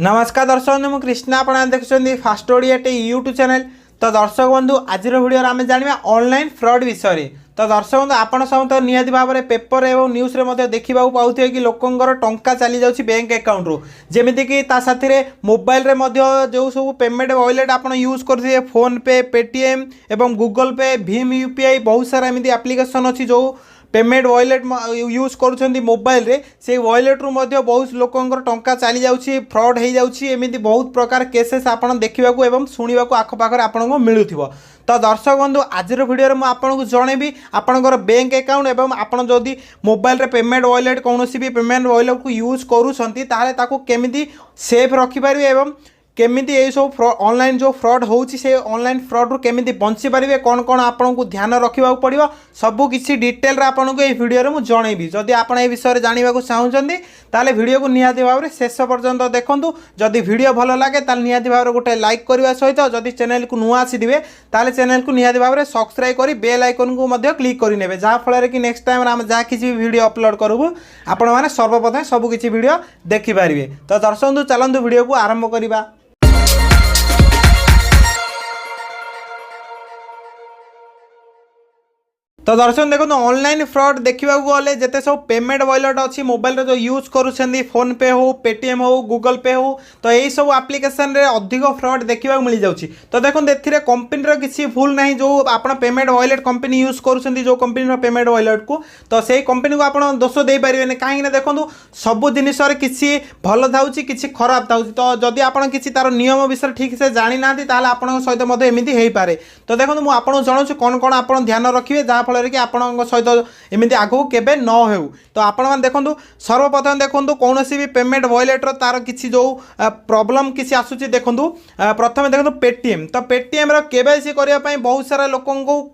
नमस्कार दर्शक बंधु मु कृष्णा आप देखुं फास्ट ओडिया यूट्यूब चैनल। तो दर्शक बंधु आज वीडियो आम जाना ऑनलाइन फ्रॉड विषय। तो दर्शक बंधु आपड़ समस्त निहाती भाव में पेपर और न्यूज़ रे देखा पाथे कि लोकंर टंका चली जाऊँगी बैंक अकाउंट रू जमीक साथी मोबाइल रे जो सब पेमेंट वॉलेट आप यूज करेंगे फोन पे पेटीएम एवं गूगल पे भीम यूपीआई बहुत सारा एमती एप्लिकेशन अच्छी जो पेमेंट वॉलेट यूज करुँच मोबाइल रे से वॉलेट रू बहुत लोकंर टंका चली जाऊँगी फ्रॉड हो जाऊँगी एमती बहुत प्रकार केसेस आप देखा एवं शुणा आखपाखे आपको मिलूथिबो। तो दर्शक बंधु आज वीडियो में आपको जनइबी आपंकर बैंक अकाउंट एवं आपड़ जदि मोबाइल रे पेमेंट वॉलेट कौन भी पेमेंट वॉलेट को यूज करुँच सेफ रखिपारे एवं केमिति ये सब ऑनलाइन जो फ्रॉड होउची से ऑनलाइन फ्रॉड रू केमिति बंची पारिबे कौन कौन आपको ध्यान रखा पड़ो सबू किसी डिटेल रे आपको ये वीडियो में जनइबी। जदि आप ए विषय जानवा चाहते ताले वीडियो को निहाती भाव में शेष पर्यंत देखूँ। जदि वीडियो भल लगे ताले निहाती भाव में गोटे लाइक करने सहित जदि चैनल को नुआ आसीथिबे ताले चैनल को निहाती भाव में सब्सक्राइब कर बेल आइकन को क्लिक करेंगे जहाँफल कि नेक्स्ट टाइम आम जहाँ किसी वीडियो अपलोड करूँ आपण मैंने सर्वप्रथम सबू किसी वीडियो देखिपारे। तो दर्शक चलतु वीडियो को आरंभ करवा। तो दर्शक देखो ऑनलाइन फ्रॉड देखा गले जिते सब पेमेंट वॉलेट अच्छी मोबाइल जो यूज करुँच फोन पे हो पेटीएम हो गूगल पे हो तो यही सब एप्लिकेशन रे अधिक फ्रॉड देखा मिल जाऊँगी। तो देखो ए कंपनी किसी भूल ना जो आप पेमेंट वॉलेट कंपनी यूज करुँच जो कंपनी पेमेंट वॉलेट को तो से कंपनी को आप दोष दे पारे कहीं देखो सब जिन किसी भल थाउची किसी खराब थाउची। तो जदि आप किसी तार नियम विषय ठीक से जानी ना आपन सहित एमती हो पारे। तो देखो मुझे आपको जनाऊँ कौन कौन आप ध्यान रखिए जहाँफल कि आपण सहित एमती आगू केबे न हो। तो आपण मैंने देखो सर्वप्रथम देखो कौन भी पेमेंट वॉलेट तार किसी जो प्रॉब्लम किसी आसूची देखो प्रथम देखो पेटीएम। तो पेटीएम केवाईसी करने बहुत सारा लोक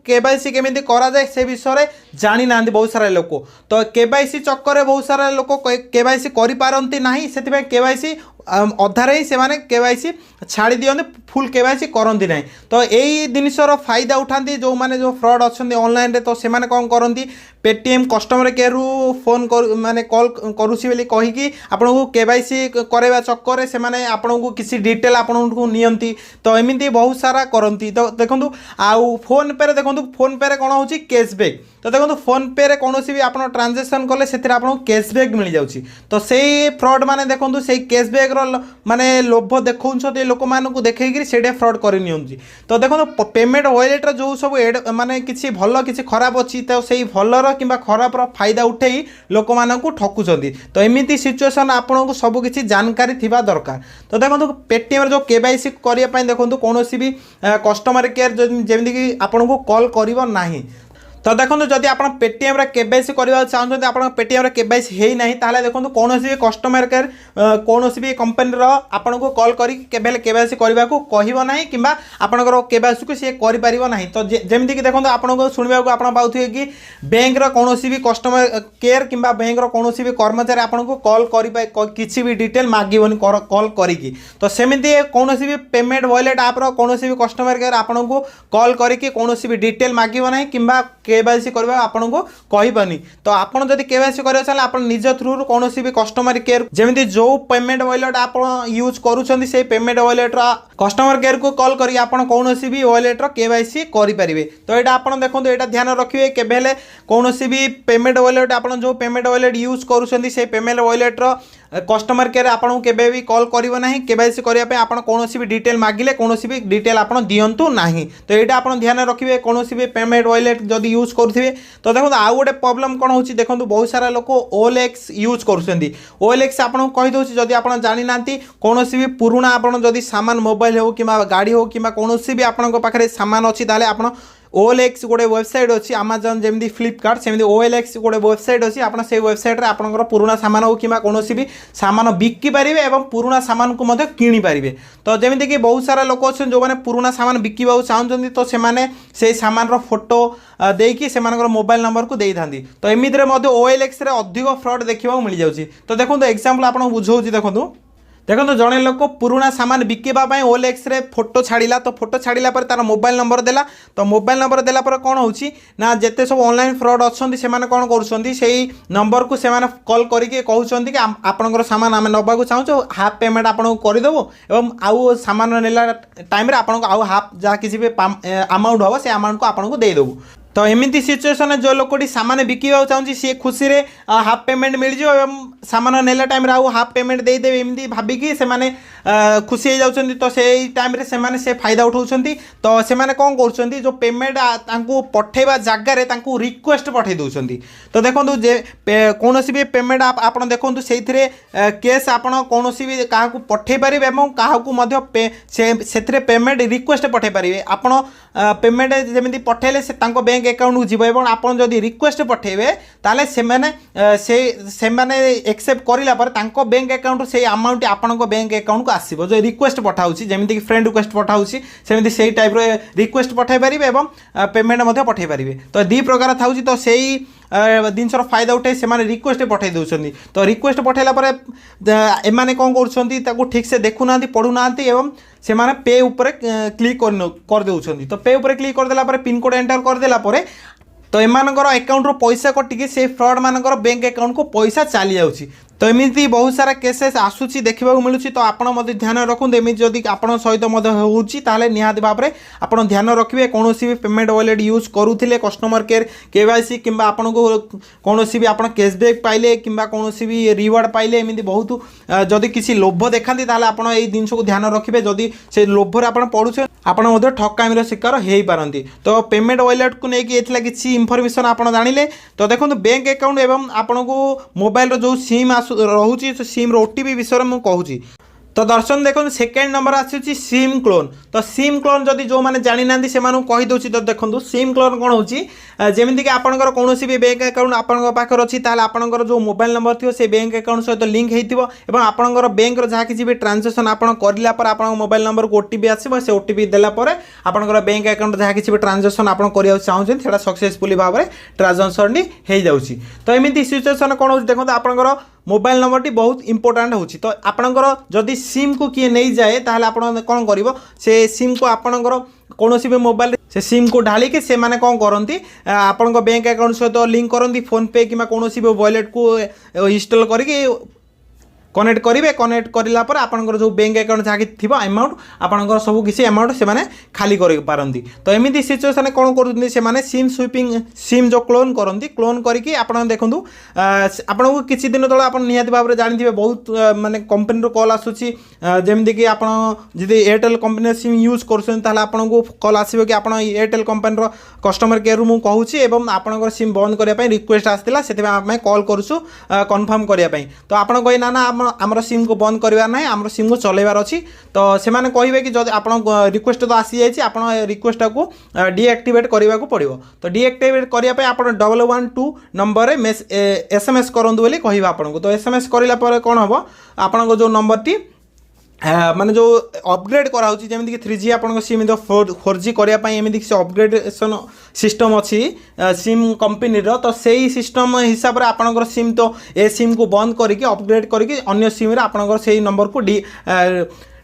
केवाईसी केमिति करा जाए से विषय जानी ना बहुत सारा लोक। तो केवाईसी चक्कर बहुत सारा लोक केवाईसी करि पारंती नाही से केवाईसी अधारे ही से केवाईसी छाड़ी दिखते फुल केवाईसी करती ना। तो यही जिनसर फायदा उठाती जो मैंने जो फ्रॉड अच्छा ऑनलाइन रे। तो से कौन करती पेटीएम कस्टमर केयर रु फोन माने कॉल करुसी बोली कहीकि आपको केवाईसी करवा चक्कर से आपको किसी डिटेल आपको नियंती। तो एमती बहुत सारा करती। तो देखो आउ फोन पे देखो फोन पे कौन हो कैशबैक। तो देखो फोन पे कौन भी आप ट्रांजेक्शन कले से आपको कैशबैक मिल जाऊँगी। तो से फ्रॉड माने देखो से कैशबैक माने लोभ देखा लोक मानू देखी से फ्रॉड करनी। तो देखो पेमेंट वॉलेट जो सब माने किसी भल किसी खराब अच्छी तो से भलर कि खराब फायदा उठे लोक मानू ठकुंट। तो एमती सिचुएसन आपको सब किसी जानकारी थिबा दरकार। तो देखो पेटीएम जो केवाईसी करने देखो कौन भी कस्टमर केयर जमीक आपको कॉल करिवो नाही। तो देखो जदि आप पेटीएम केवाईसी करने चाहते आप पेटीएम केवाईसी है ना ताले देखो कौन भी कस्टमर केयर कौन भी कंपनी आपको कॉल करके केवाईसी करने को कहब ना कि आपंकर केवाईसी को सी कर। तो जमीक देखो आपको शुणा आप पाथे कि बैंक कौन भी कस्टमर केयर कि बैंक कौन भी कर्मचारी आपको कॉल कर किसी भी डिटेल मागोनी कॉल करी। तो सेमती कौन भी पेमेंट वॉलेट आप कौन भी कस्टमर केयर आपको कॉल करके कौन भी डिटेल मागो ना कि केवाईसी करवा आपको कहबनी। तो आपड़ जब केवाईसी करा चाहिए आप निज थ्रु कौन भी कस्टमर केयर जमी जो पेमेंट वॉलेट आप यूज करुँच से पेमेंट वॉलेट कस्टमर केयर को कॉल करी आप कौन भी वॉलेट केवाईसी करेंगे। तो यहाँ आप देखो यहाँ ध्यान रखिए केवे कौन भी पेमेंट वॉलेट आप जो पेमेंट वॉलेट यूज करुँच से पेमेंट वॉलेट कस्टमर केयर आपको केवे भी कॉल करिवो नाही केवाईसी करने आप कौन भी डिटेल मागिले कौन भी डिटेल आप दिंतु नाही। तो यहाँ आप ध्यान रखिए कौन भी पेमेंट वॉलेट जदि यूज करुवे। तो देखो आउ गोटे प्रॉब्लम कौन हो देखो बहुत सारा लोक OLX यूज करुँच। OLX आपको कहीदे जदि आप जानी ना कौन भी पुराना आप जदि सामान मोबाइल हो कि गाड़ी हो कि कौन भी आपंक पाखे सामान अच्छी ताले आप OLX गोटे वेबसाइट अच्छी आमाजन जमी फ्लिपकार्ट सेमती OLX गोटे वेबसाइट अच्छी आप वेबसाइट रे आपंकर पुराना सामान हो कि कौन भी सामान बिकी पारे और पुराना सामान को किणी पारे। तो जमीक कि बहुत सारा लोक अच्छे जो मैंने पुराना सामान बिकवा चाहते तो से सामान फोटो देकी से मोबाइल नंबर को दे था। तो एमती OLX रे अधिक फ्रॉड देखा मिल जाऊँगी। तो देखो एग्जांपल आपको बुझाऊँ देखो देखो जड़े लोक पुराना सामान बिकवाई OLX रे फोटो छाड़ा तो फोटो छाड़ा पर तार मोबाइल नंबर देला तो मोबाइल नंबर देला पर कौन होची ना जेते सब ऑनलाइन फ्रॉड अच्छा से कौन कर नंबर को से कॉल करके कहते कि आपंकर सामान आम नवाक चाहूँ हाफ पेमेंट आपको करदेव और आउ सामान नेला टाइम आपको आउ हाफ जहाँ किसी भी अमाउंट हम से अमाउंट को आपको देदेवु तो एमती सिचुएसन जो लोकटी सामान बिकवा चाहिए सी खुशी रे हाफ पेमेंट मिल जाए सामान नेला टाइम रे आउ हाफ पेमेंट देदेवे एमती भाविकी से खुशी हो जाती तो से टाइम रे से फायदा उठाउछंती तो से कौन कर जो पेमेंट पठेबा जगार रिक्वेस्ट पठे दौरान तो देखो जे कौन भी पेमेंट आप देखो से केस आप कौन भी क्या पठे पारे से पेमेंट रिक्वेस्ट पठे पारे आप पेमेंट जमी पठेले से बैंक अकाउंट को जीव और आपड़ जदि रिक्वेस्ट पठेबे ताले से एक्सेप्ट करिला पर तांको बैंक अकाउंट से अमाउंट आपन बैंक अकाउंट को आसीबो जो रिक्वेस्ट पठाउछि जेमिति कि फ्रेंड रिक्वेस्ट पठाउछि सेमिति सेही टाइप रे रिक्वेस्ट पठाई परिबे एवं पेमेंट मध्ये पठाई परिबे तो दी प्रकार थाउछि तो सेही जिनसर फायदा उठे से रिक्वेस्ट पठाई दौरान तो रिक्वेस्ट पठाइला पर एमाने कौन कर ठीक से देखुना पढ़ुना एवं से पे उपर क्लिक कर दौरान तो पे उपर क्लिक करदेला पिन कोड एंटर करदेला तो एमानकर अकाउंट रो पैसा कटिकी से फ्रॉड मानकर बैंक अकाउंट को पैसा चली जाउछि तो एमती बहुत सारा केसेस आसूची देखा मिलूँ तो आपड़ ध्यान रखुद एमती जदि आपण सहित होता निहाती भाव में आप ध्यान रखिए कौन भी पेमेंट वॉलेट यूज करुले कस्टमर केयर KYC कि आपन को कौन भी आप कैशबैक पाइले कि कौन भी रिवार्ड पाइले एमती बहुत जदि किसी लोभ देखा आप जिनस को ध्यान रखिए जदि से लोभर आप पढ़ुचे आपड़ ठकामीर शिकार हो पारती तो पेमेंट वॉलेट को लेकिन किसी इनफर्मेशन आप जानिले तो देखो बैंक अकाउंट एवं आपन को मोबाइल जो सिम रोचे सिम OTP विषय में कहूँ तो दर्शन देखो सेकेंड नंबर आसूँ सिम क्लोन तो सिम क्लोन जदि जो मैंने जानी ना से कहीदे तो देखो सिम क्लोन कौन हो जमीक कि आपंकर कौन भी बैंक अकाउंट आपंकर अच्छी आपंकर जो मोबाइल नंबर थी से बैंक अकाउंट सहित लिंक होती आपंकर बैंक जहाँ किसी भी ट्रांजेक्शन आप मोबाइल नंबर को OTP आसो से OTP देलापर आपंकर बैंक अकाउंट जहाँ किसी भी ट्रांजेक्शन आप चाहते सक्सेसफुली भाव में ट्रांजेक्शन हो जाऊँगी तो एमती सिचुएसन कौन हो देखो आपंकर मोबाइल नंबर टी बहुत इंपोर्टाट होची तो आपणकर जदि सिम को किए नहीं जाए ताहले आपण कौन करिवो से सिम को आपणकर कौन भी मोबाइल से सिम को ढाली के से माने कौन करती आपण बैंक अकाउंट सहित लिंक करती फोन पे कि कौन भी वॉलेट को इंस्टॉल करके कनेक्ट करेंगे कनेक्ट करला पर आपनकर जो बैंक अकाउंट जहाँ थी अमाउंट आपनकर सब किसी अमाउंट से खाली कर पारती तो एमती सिचुएसन कौन करते सिम स्वीपिंग सिम जो क्लोन करती क्लोन करके आप देखूँ आपन को किसी दिन तले आप निहाती भाव में जानते बहुत माने कंपनी कॉल आसूसी जमीक कि आप एयरटेल कंपनी सिम यूज कर कॉल आसो कि आप एयरटेल कंपनी कस्टमर केयर मुझे कहूँ आपंकर सिम बंद करने रिक्वेस्ट आसाला से कॉल करूँ कन्फर्म करने तो आप कहे ना आमर सिम को बंद करवार ना आमर सिम को चलैबार अच्छी तो से कहे कि जब आप रिक्वेस्ट तो आसी जाइए आप रिक्वेस्ट को डीएक्टिवेट करने को पड़ो तो डीएक्टिवेट करने आप 112 नंबर SMS करूँ बोली कह आपको तो SMS कराला कौन हम आपन जो नंबर टी माने जो अपग्रेड कराऊँगी जमीक कि 3G आप सिम 4G करने एमती किसी अपग्रेडेसन सिस्टम अच्छी सिम कंपनी तो सही सिस्टम हिसाब से आपंकर सिम तो ए सिम को बंद करके अपग्रेड करके अन्य सिम रे आपंकर से नंबर को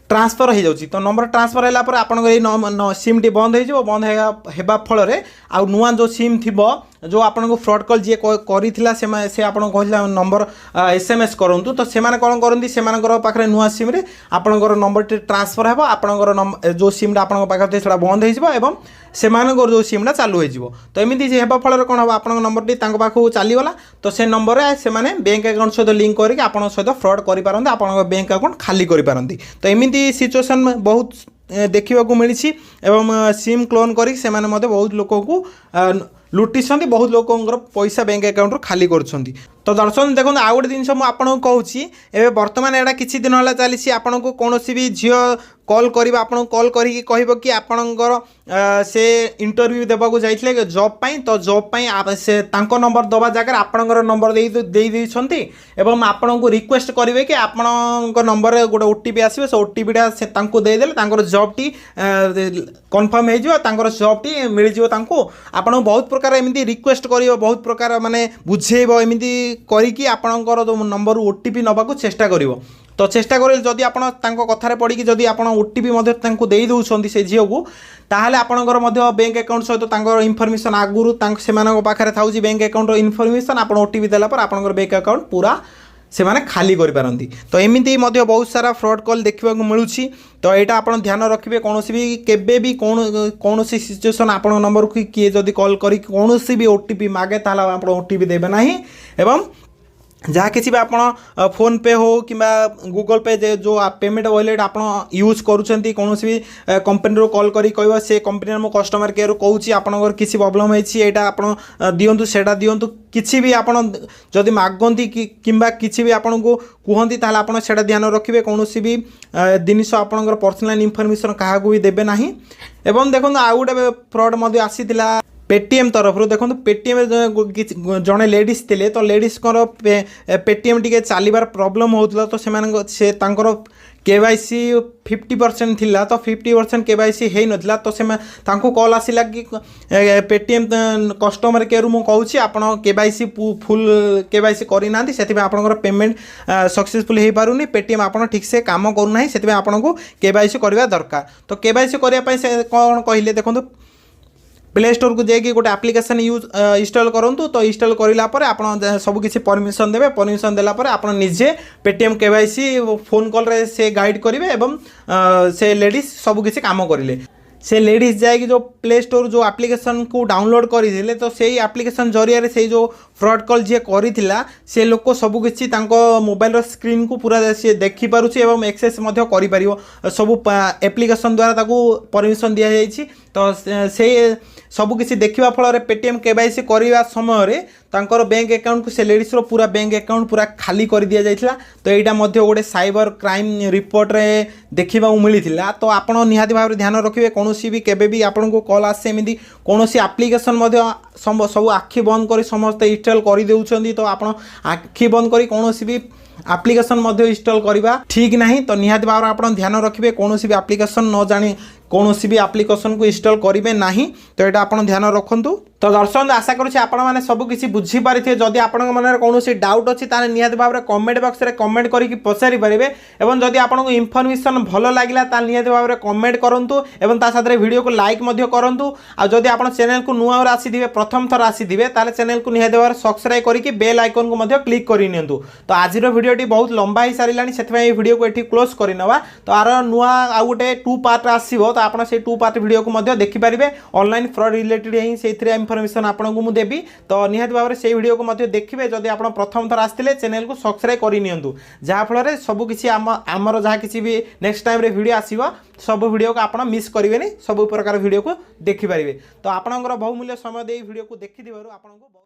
ट्रांसफर हो जाऊँगी तो नंबर ट्रांसफर है आपंकर सिम टी बंद हो बंद होगा फल आउ नुआ जो सिम थी जो आपको फ्रॉड कॉल जी करा से आपको कहला नंबर SMS करूँ तो से कौन करती से पाखे नुआ सिम रे आपंकर नंबर टी ट्रांसफर हो आपंकर जो सिम आप पाखे से बंद हो से जो सिमटा चालू हो तो एमती होगा फल कौन हम आप नंबर टी पाखु चलीगला तो से नंबर से बैंक अकाउंट सहित लिंक करके आप सहित फ्रॉड करें आप बैंक अकाउंट खाली करें तो एमती सिचुएसन बहुत देखा मिली एवं सिम क्लोन कर बहुत लोक को लुटिछन्ति बहुत लोकंर पैसा बैंक अकाउंट खाली कर तो दर्शन देखो आउ गोटे जिन आपको कहूँ एवं बर्तमान एटा किसी दिन है चली आपन को कौन भी झील कॉल कर आपको कॉल करके कह कि आपणकर से इंटरव्यू देवाक जाइए जॉब पाई तो जॉब पाई से तांको नंबर दबा जगह आपणकर नंबर दे एवं आपन को रिक्वेस्ट करेंगे कि आपण नंबर गोटे OTP आसो से OTPटा से देदेले जॉब टी कन्फर्म हो जॉब टी मिल जाए आपन बहुत प्रकार एमती रिक्वेस्ट कर बहुत प्रकार माने बुझेब एमती करी आपणकर जो नंबर OTP नबाक चेष्टा करिवो तो चेष्टा करें जदि आपण कथार पड़ी जदि आप ओटीपी दे दौरान से झील को ताहले आपणकर बैंक अकाउंट सहित इनफर्मेशन आगुरी से पाखे था बैंक अकाउंट इनफर्मेशन आप ओटीपी देलापर आपणकर बैंक अकाउंट पूरा से माने खाली करि तो एमती बहुत सारा फ्रॉड कॉल देखा मिलूँ तो यहाँ आप ध्यान रखिए कौन भी केबे भी कौन सिचुएसन आप नंबर को किए जदि कॉल करी कौन भी ओटीपी मागे ताला आप ओटीपी देवे ना एवं जहाँ किसी भी आप फोन पे हो कि गूगल पे जो पेमेंट वॉलेट आप यूज करुँच कौन भी कंपनी रो कॉल करी कह से कंपनी मो कस्टमर केयर कहूँ आपंकर किसी प्रोब्लेम होती आप दिंतु से दिंतु किसी भी आप जदि मागती कि किसी भी आपन को कहती ताल आप ध्यान रखिए कौन भी जिनिस आपंकर पर्सनल इनफर्मेशन क्या भी देवे ना एवं देखो आउ गोटे फ्रॉड आसी पेटीएम तरफ देखो पेटीएम जड़े लेडीज थे तो लेडीज पेटीएम टी चलबार प्रोब्लेम होता तो से केवाईसी 50% थिला तो 50% केवाईसी हो नाला तो से कॉल आसला कि पेटीएम कस्टमर केयर मु कहूँ आप केवाईसी फुल केवाईसी करना से आपंकर पेमेंट सक्सेसफुल हो पारुनी पेटीएम आप ठीक से काम करूना से आपको केवाईसी करवा दरकार तो केवाईसी करने से कौन कहले देखो प्ले स्टोर को जाकि गोटे एप्लिकेशन यूज इंस्टॉल करूँ तो इंस्टॉल करापर आप सबकि परमिशन देवे परमिशन देलापर आप निजे पेटीएम केवाईसी फोन कॉल रे से गाइड करेंगे एवं से लेडीज सबकि काम करें से लेडीज जाकि जो प्ले स्टोर जो एप्लिकेशन को डाउनलोड करते तो से एप्लिकेशन जरिया से जो फ्रॉड कॉल जी करा से लोक सबकि मोबाइल स्क्रीन को पूरा सी देखिपुचे और एक्सेस कर सब एप्लिकेशन द्वारा परमिशन दि जाइए तो से सबकि देखा फल पेटीएम केवाईसी करने समय बैंक अकाउंट को से लेडीज पूरा बैंक अकाउंट पूरा खाली कर दि जाइए तो यहाँ गोटे साइबर क्राइम रिपोर्ट रे देखा मिलता तो आप निहाती भाव ध्यान रखिए कौन भी केबे भी आपन को कॉल आसे एमती कौन सी एप्लिकेशन सब आखि बंद कर समस्ते इंस्टॉल कर देउछंदी तो आप आखि बंद कर कौन भी एप्लिकेशन इंस्टॉल करवा ठीक नहीं तो निहाती भाव आप ध्यान रखिए कौन भी एप्लिकेशन न जानी कौन भी एप्लिकेशन को इंस्टॉल करेंगे ना तो यहाँ आप ध्यान रखु तो दर्शक आशा करुँचे आपने सबकि बुझीपारे जदि आप कौन डाउट अच्छी निहाती भाव में कमेंट बॉक्स में कमेंट करके पचारि पारे और जदि आपको इनफर्मेशन भल लगे निहाती भाव में कमेंट करूँ और साथ वीडियो को लाइक करूँ आ जदि आप चैनल को नुआ आसी प्रथम थर आसी चैनल को निहाती भाव में सब्सक्राइब करके बेल आइकन को क्लिक करनी तो आज भिडियोटी बहुत लंबा हो सारा से वीडियो को ये क्लोज करवा तो आर नुआ आउ गोटे 2 पार्ट आसो तो आप से 2 पार्ट वीडियो को देखिपारे ऑनलाइन फ्रॉड रिलेटेड ही से इनफर्मेशन आपको मुझे देवी तो निहाती भाव में से वीडियो को देखिए जदि आप प्रथम थर आसते चैनल को सब्सक्राइब करनी जहाँफल सबकि आमर जहाँ किसी भी नेक्स्ट टाइम वीडियो आसो सब वीडियो को आप मिस करेंगे सब प्रकार वीडियो को देखिपारे तो आपंकर बहुमूल्य समय दे वीडियो को देखी आपको